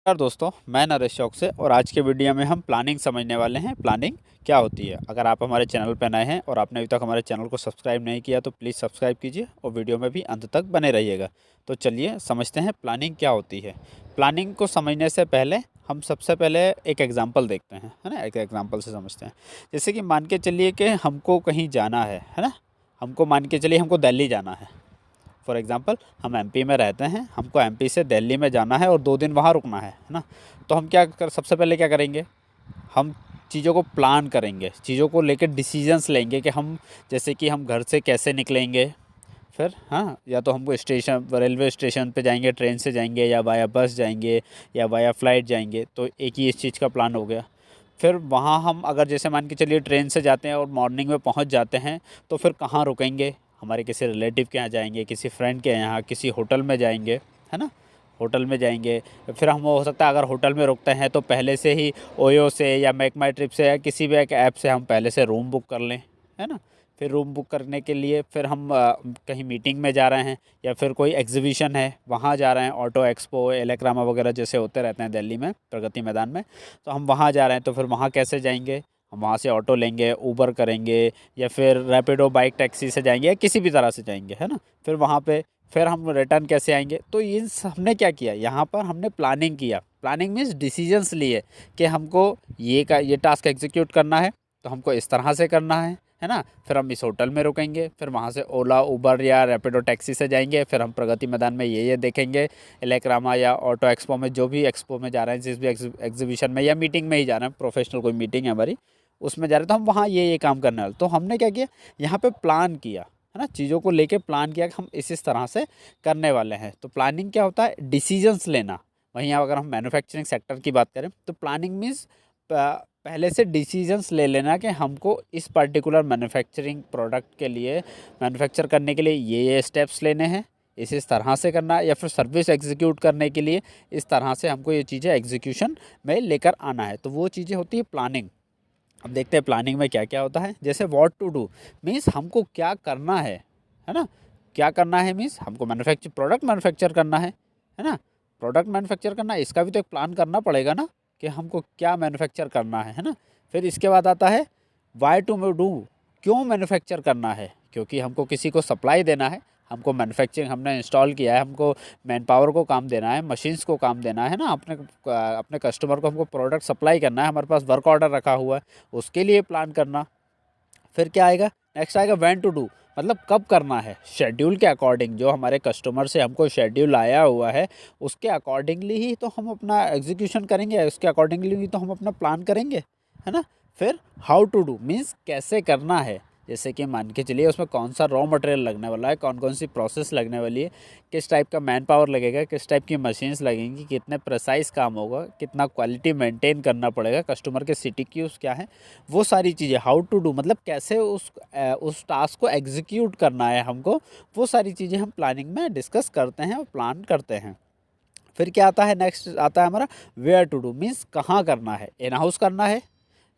नमस्कार दोस्तों, मैं नरेश चौक से। और आज के वीडियो में हम प्लानिंग समझने वाले हैं। प्लानिंग क्या होती है। अगर आप हमारे चैनल पर नए हैं और आपने अभी तक हमारे चैनल को सब्सक्राइब नहीं किया तो प्लीज़ सब्सक्राइब कीजिए और वीडियो में भी अंत तक बने रहिएगा। तो चलिए समझते हैं प्लानिंग क्या होती है। प्लानिंग को समझने से पहले हम सबसे पहले एक एग्जाम्पल देखते हैं, है ना। एक एग्जाम्पल से समझते हैं। जैसे कि मान के चलिए कि हमको कहीं जाना है ना। हमको मान के चलिए हमको दिल्ली जाना है। फॉर एग्ज़ाम्पल हम एमपी में रहते हैं, हमको एमपी से दिल्ली में जाना है और 2 दिन वहाँ रुकना है ना। तो हम सबसे पहले क्या करेंगे, हम चीज़ों को प्लान करेंगे, चीज़ों को लेकर डिसीजंस लेंगे कि हम जैसे कि हम घर से कैसे निकलेंगे। फिर हाँ, या तो हमको स्टेशन रेलवे स्टेशन पे जाएंगे, ट्रेन से जाएंगे, या वाया बस जाएंगे, या वाया फ्लाइट जाएंगे। तो एक ही इस चीज़ का प्लान हो गया। फिर वहाँ हम अगर जैसे मान के चलिए ट्रेन से जाते हैं और मॉर्निंग में पहुँच जाते हैं, तो फिर कहाँ रुकेंगे। हमारे किसी रिलेटिव के यहाँ जाएंगे, किसी फ्रेंड के यहाँ, किसी होटल में जाएंगे, है ना। होटल में जाएंगे। फिर हम हो सकता है अगर होटल में रुकते हैं तो पहले से ही ओयो से या मेक माई ट्रिप से या किसी भी एक ऐप से हम पहले से रूम बुक कर लें, है ना। फिर रूम बुक करने के लिए फिर हम कहीं मीटिंग में जा रहे हैं या फिर कोई एग्जीबिशन है वहाँ जा रहे हैं। ऑटो एक्सपो, एलेक्रामा वगैरह जैसे होते रहते हैं दिल्ली में, प्रगति मैदान में। तो हम वहाँ जा रहे हैं, तो फिर वहाँ कैसे जाएंगे। हम वहाँ से ऑटो लेंगे, ऊबर करेंगे, या फिर रैपिडो बाइक टैक्सी से जाएंगे, या किसी भी तरह से जाएंगे, है ना। फिर वहाँ पे फिर हम रिटर्न कैसे आएंगे। तो इन हमने क्या किया, यहाँ पर हमने प्लानिंग किया। प्लानिंग मीन्स डिसीजंस लिए कि हमको ये टास्क एग्जीक्यूट करना है, तो हमको इस तरह से करना है ना। फिर हम इस होटल में रुकेंगे, फिर वहाँ से ओला, उबर या रैपिडो टैक्सी से जाएंगे। फिर हम प्रगति मैदान में ये देखेंगे, इलेक्रामा या ऑटो एक्सपो में, जो भी एक्सपो में जा रहे हैं, जिस भी एग्जीबिशन में या मीटिंग में ही जा रहे हैं, प्रोफेशनल कोई मीटिंग है हमारी, उसमें जा रहे हैं, तो हम वहाँ ये काम करने वाले। तो हमने क्या किया, यहाँ पे प्लान किया, है ना। चीज़ों को लेके प्लान किया कि हम इस तरह से करने वाले हैं। तो प्लानिंग क्या होता है, डिसीजंस लेना। वहीं अगर हम मैन्युफैक्चरिंग सेक्टर की बात करें तो प्लानिंग मीन्स पहले से डिसीजंस ले लेना कि हमको इस पर्टिकुलर मैन्युफैक्चरिंग प्रोडक्ट के लिए, मैन्युफैक्चर करने के लिए ये स्टेप्स लेने हैं, इस तरह से करना है, या फिर सर्विस एग्जीक्यूट करने के लिए इस तरह से हमको ये चीज़ें एग्जीक्यूशन में लेकर आना है। तो वो चीज़ें होती है प्लानिंग। अब देखते हैं प्लानिंग में क्या क्या होता है। जैसे व्हाट टू डू मीन्स हमको क्या करना है ना। क्या करना है मीन्स हमको प्रोडक्ट मैन्युफैक्चर करना है ना। प्रोडक्ट मैन्युफैक्चर करना, इसका भी तो एक प्लान करना पड़ेगा ना कि हमको क्या मैन्युफैक्चर करना है ना। फिर इसके बाद आता है वाई टू डू, क्यों मैन्युफैक्चर करना है, क्योंकि हमको किसी को सप्लाई देना है। हमको मैन्युफैक्चरिंग हमने इंस्टॉल किया है, हमको मैन पावर को काम देना है, मशीन्स को काम देना है ना। अपने अपने कस्टमर को हमको प्रोडक्ट सप्लाई करना है, हमारे पास वर्क ऑर्डर रखा हुआ है, उसके लिए प्लान करना। फिर क्या आएगा, नेक्स्ट आएगा व्हेन टू डू, मतलब कब करना है। शेड्यूल के अकॉर्डिंग, जो हमारे कस्टमर से हमको शेड्यूल आया हुआ है उसके अकॉर्डिंगली ही तो हम अपना एग्जीक्यूशन करेंगे, उसके अकॉर्डिंगली ही तो हम अपना प्लान करेंगे, है ना। फिर हाउ टू डू मीन्स कैसे करना है। जैसे कि मान के चलिए उसमें कौन सा रॉ मटेरियल लगने वाला है, कौन कौन सी प्रोसेस लगने वाली है, किस टाइप का मैन पावर लगेगा, किस टाइप की मशीन्स लगेंगी, कितने प्रेसाइज काम होगा, कितना क्वालिटी मेंटेन करना पड़ेगा, कस्टमर के CTQs क्या है, वो सारी चीज़ें। हाउ टू डू मतलब कैसे उस टास्क को एग्जीक्यूट करना है हमको, वो सारी चीज़ें हम प्लानिंग में डिस्कस करते हैं और प्लान करते हैं। फिर क्या आता है, नेक्स्ट आता है हमारा वेयर टू डू मीन्स कहाँ करना है। इन हाउस करना है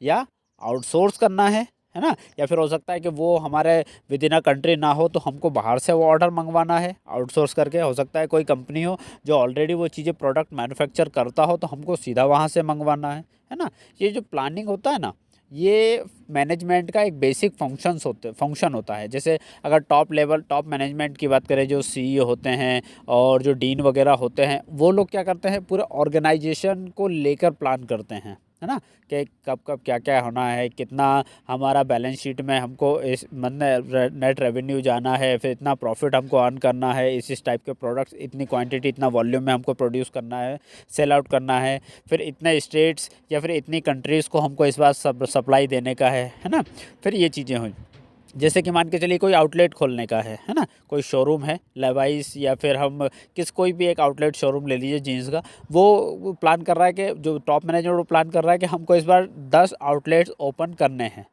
या आउटसोर्स करना है ना। या फिर हो सकता है कि वो हमारे विद इन अ कंट्री ना हो तो हमको बाहर से वो ऑर्डर मंगवाना है आउटसोर्स करके। हो सकता है कोई कंपनी हो जो ऑलरेडी वो चीज़ें प्रोडक्ट मैन्युफैक्चर करता हो तो हमको सीधा वहाँ से मंगवाना है ना। ये जो प्लानिंग होता है ना, ये मैनेजमेंट का एक बेसिक फंक्शन होता है। जैसे अगर टॉप मैनेजमेंट की बात करें, जो CEO होते हैं और जो डीन वगैरह होते हैं, वो लोग क्या करते हैं, पूरे ऑर्गेनाइजेशन को लेकर प्लान करते हैं, है ना। कि कब कब क्या क्या होना है, कितना हमारा बैलेंस शीट में हमको इस मतलब नेट रेवेन्यू जाना है, फिर इतना प्रॉफिट हमको अर्न करना है, इस टाइप के प्रोडक्ट्स इतनी क्वांटिटी इतना वॉल्यूम में हमको प्रोड्यूस करना है, सेल आउट करना है। फिर इतने स्टेट्स या फिर इतनी कंट्रीज़ को हमको इस बार सप्लाई देने का है ना। फिर ये चीज़ें हुई। जैसे कि मान के चलिए कोई आउटलेट खोलने का है ना। कोई शोरूम है लेवाइस, या फिर हम कोई भी एक आउटलेट शोरूम ले लीजिए जीन्स का। वो प्लान कर रहा है कि जो टॉप मैनेजर वो प्लान कर रहा है कि हमको इस बार 10 आउटलेट्स ओपन करने हैं,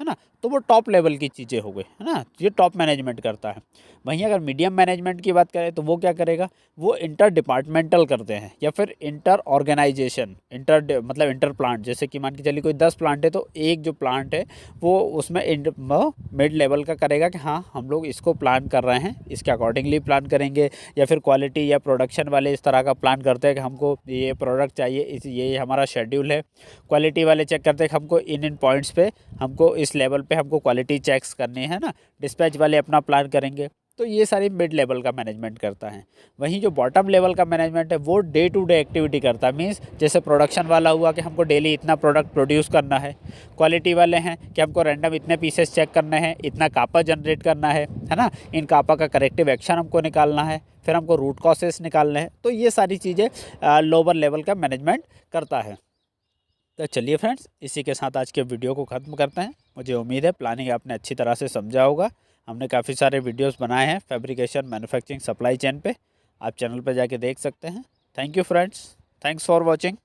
है ना, तो वो टॉप लेवल की चीज़ें हो गई, है ना, ये टॉप मैनेजमेंट करता है। वहीं अगर मीडियम मैनेजमेंट की बात करें तो वो क्या करेगा, वो इंटर डिपार्टमेंटल करते हैं या फिर इंटर ऑर्गेनाइजेशन, मतलब इंटर प्लांट, जैसे कि मान के चलिए कोई 10 प्लांट है तो एक जो प्लांट है वो उसमें मिड लेवल का करेगा कि हाँ हम लोग इसको प्लान कर रहे हैं, इसके अकॉर्डिंगली प्लान करेंगे। या फिर क्वालिटी या प्रोडक्शन वाले इस तरह का प्लान करते हैं कि हमको ये प्रोडक्ट चाहिए, इस ये हमारा शेड्यूल है। क्वालिटी वाले चेक करते हैं कि हमको इन पॉइंट्स पे, हमको इस लेवल पे हमको क्वालिटी चेक्स करनी है ना। डिस्पैच वाले अपना प्लान करेंगे। तो ये सारी मिड लेवल का मैनेजमेंट करता है। वहीं जो बॉटम लेवल का मैनेजमेंट है वो डे टू डे एक्टिविटी करता है। मीन्स जैसे प्रोडक्शन वाला हुआ कि हमको डेली इतना प्रोडक्ट प्रोड्यूस करना है। क्वालिटी वाले हैं कि हमको रैंडम इतने पीसेस चेक करने हैं, इतना कापा जनरेट करना है ना। इन कापा का करेक्टिव एक्शन हमको निकालना है, फिर हमको रूट कॉसेस निकालने हैं। तो ये सारी चीज़ें लोअर लेवल का मैनेजमेंट करता है। तो चलिए फ्रेंड्स, इसी के साथ आज के वीडियो को ख़त्म करते हैं। मुझे उम्मीद है प्लानिंग आपने अच्छी तरह से समझा होगा। हमने काफ़ी सारे वीडियोस बनाए हैं फैब्रिकेशन, मैन्युफैक्चरिंग, सप्लाई चेन पे। आप चैनल पर जाके देख सकते हैं। Thank you friends, thanks for watching.